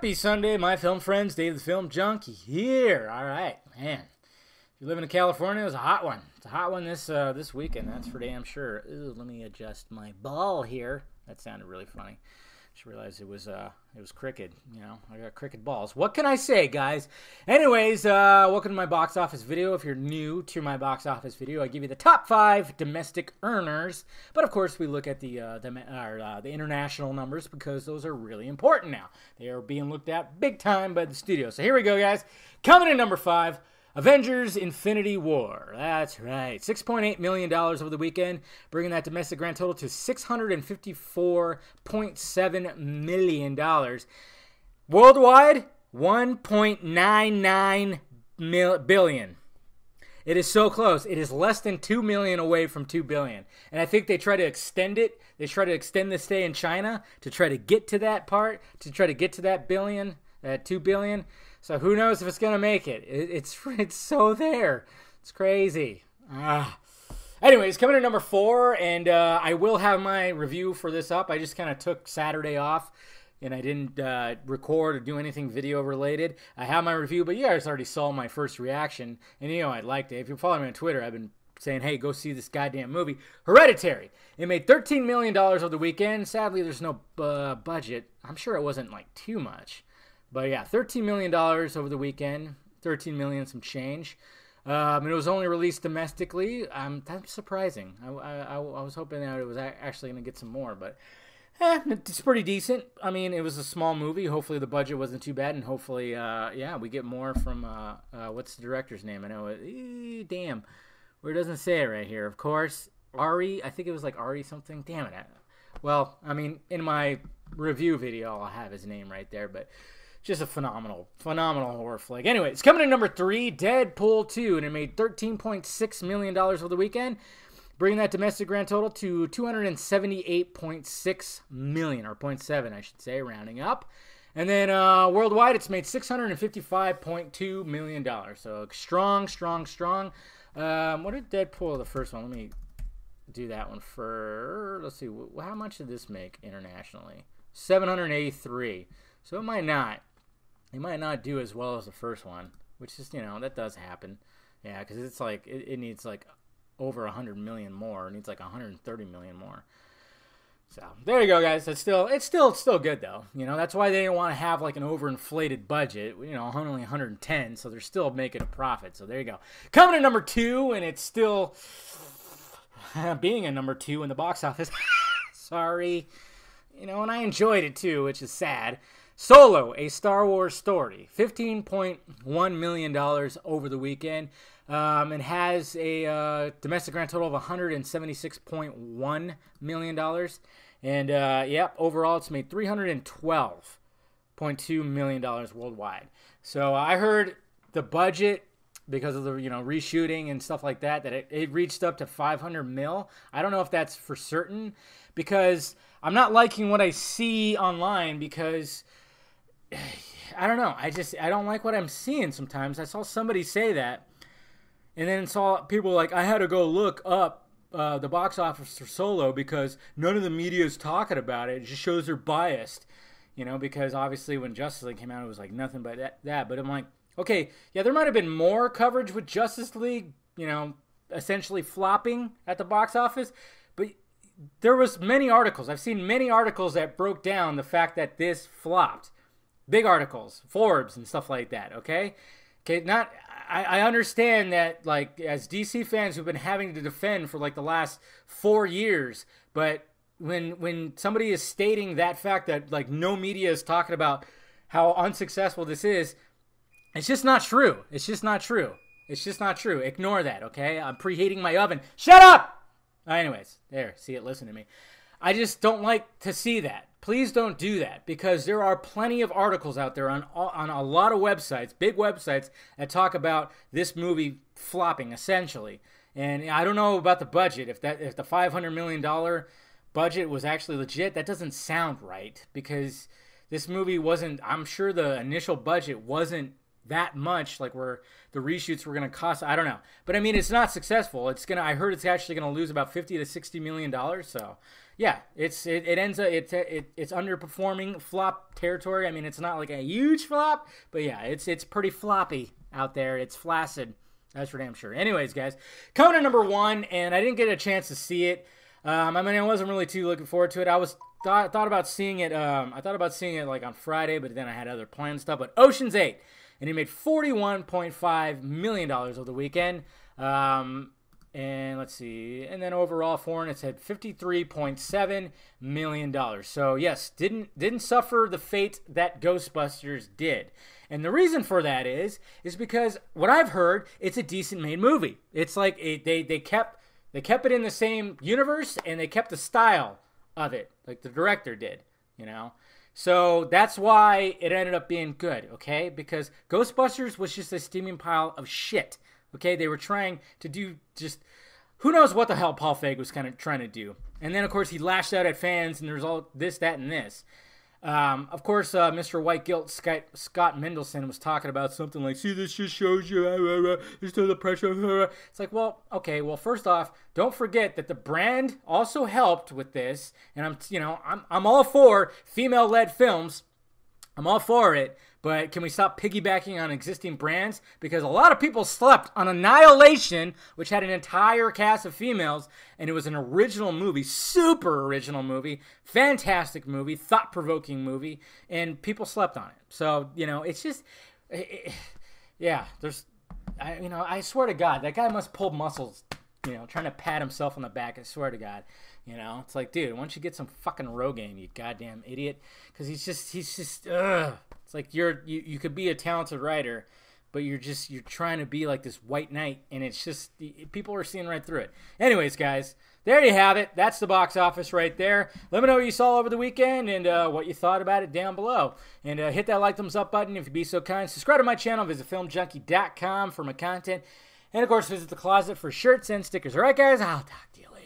Happy Sunday, my film friends. Dave the Film Junkie here. All right, man. If you live in California, it was a hot one. It's a hot one this weekend. That's for damn sure. Ooh, let me adjust my ball here. That sounded really funny. Just realized it was cricket. You know, I got cricket balls. What can I say, guys? Anyways, welcome to my box office video. If you're new to my box office video, I give you the top 5 domestic earners. But of course, we look at the international numbers because those are really important now. They are being looked at big time by the studio. So here we go, guys. Coming in number 5. Avengers Infinity War. That's right. $6.8 million over the weekend, bringing that domestic grand total to $654.7 million. Worldwide, $1.99 billion. It is so close. It is less than $2 million away from $2 billion. And I think they try to extend it. They try to extend the stay in China to try to get to that part, to try to get to that billion, that $2 billion. So who knows if it's going to make it. It's so there. It's crazy. Anyways, coming to number 4, and I will have my review for this up. I just kind of took Saturday off, and I didn't record or do anything video related. I have my review, but you guys already saw my first reaction, and you know I liked it. If you follow me on Twitter, I've been saying, hey, go see this goddamn movie. Hereditary. It made $13 million over the weekend. Sadly, there's no budget. I'm sure it wasn't like too much. But yeah, $13 million over the weekend, $13 million some change. It was only released domestically. That's surprising. I was hoping that it was actually going to get some more, but it's pretty decent. I mean, it was a small movie. Hopefully the budget wasn't too bad, and hopefully, we get more from, what's the director's name? I know it. Damn. Where it doesn't say it right here. Of course, Ari. I think it was like Ari something. Damn it. Well, I mean, in my review video, I'll have his name right there, but just a phenomenal horror flick. Anyway, it's coming in number 3, Deadpool 2, and it made $13.6 million over the weekend, bringing that domestic grand total to $278.6 million, or 0.7, I should say, rounding up. And then worldwide, it's made $655.2 million. So strong. What did Deadpool, the first one? Let me do that one first. Let's see. How much did this make internationally? $783. So it might not do as well as the first one, which is, that does happen. Yeah, because it's like, it needs like over 100 million more. It needs like 130 million more. So there you go, guys. It's still good though. That's why they didn't want to have like an overinflated budget. Only 110, so they're still making a profit. So there you go. Coming to number 2, and it's still being a number 2 in the box office. Sorry. And I enjoyed it too, which is sad. Solo, A Star Wars Story, $15.1 million over the weekend. It has a domestic grand total of $176.1 million. And, overall it's made $312.2 million worldwide. So I heard the budget, because of the reshooting and stuff like that it reached up to 500 mil. I don't know if that's for certain, because I'm not liking what I see online, because I don't know. I don't like what I'm seeing sometimes. I saw somebody say that, and then saw people like, I had to go look up the box office for Solo because none of the media is talking about it. It just shows they're biased, because obviously when Justice League came out, it was like nothing but that. But I'm like, okay, yeah, there might have been more coverage with Justice League, essentially flopping at the box office, but there was many articles. I've seen many articles that broke down the fact that this flopped. Big articles, Forbes and stuff like that, okay? I understand that, like, as DC fans, we've been having to defend for, like, the last 4 years, but when somebody is stating that fact that, like, no media is talking about how unsuccessful this is, it's just not true. It's just not true. Ignore that, okay? I'm preheating my oven. Shut up! Anyways, there, see it, listen to me. I just don't like to see that. Please don't do that, because there are plenty of articles out there on a lot of websites, big websites, that talk about this movie flopping, essentially. And I don't know about the budget. If the $500 million budget was actually legit, that doesn't sound right, because this movie wasn't, I'm sure the initial budget wasn't that much, like where the reshoots were going to cost. I don't know, but I mean, it's not successful. I heard it's actually going to lose about $50 to $60 million. So yeah, it ends up it's underperforming flop territory. I mean, it's not like a huge flop, but yeah, it's pretty floppy out there. It's flaccid. That's for damn sure. Anyways, guys, coming to number 1, and I didn't get a chance to see it. I mean, I wasn't really too looking forward to it. I thought about seeing it. I thought about seeing it like on Friday, but then I had other planned stuff. But Ocean's 8, and he made $41.5 million over the weekend. And let's see, and then overall foreign, it's had $53.7 million. So yes, didn't suffer the fate that Ghostbusters did. And the reason for that is because what I've heard, it's a decent made movie. It's like they kept it in the same universe, and they kept the style of it, like the director did, you know? So that's why it ended up being good, okay? Because Ghostbusters was just a steaming pile of shit, okay? They were trying to do just, who knows what the hell Paul Feig was kind of trying to do. And then, of course, he lashed out at fans, and there's all this, that, and this. Of course, Mr. White Guilt Scott Mendelson was talking about something like, see, this just shows you, there's still the pressure. It's like, well, okay, well, first off, don't forget that the brand also helped with this, and I'm all for female-led films. I'm all for it, but can we stop piggybacking on existing brands? Because a lot of people slept on Annihilation, which had an entire cast of females, and it was an original movie, super original movie, fantastic movie, thought-provoking movie, and people slept on it. So, it's just, yeah, I swear to God, that guy must pull muscles, trying to pat himself on the back, I swear to God. It's like, dude, why don't you get some fucking Rogaine, you goddamn idiot? Because he's just, ugh. It's like you could be a talented writer, but you're trying to be like this white knight, and it's just, people are seeing right through it. Anyways, guys, there you have it. That's the box office right there. Let me know what you saw over the weekend and what you thought about it down below. And hit that like, thumbs up button if you'd be so kind. Subscribe to my channel. Visit filmjunkie.com for my content. And, of course, visit the closet for shirts and stickers. All right, guys, I'll talk to you later.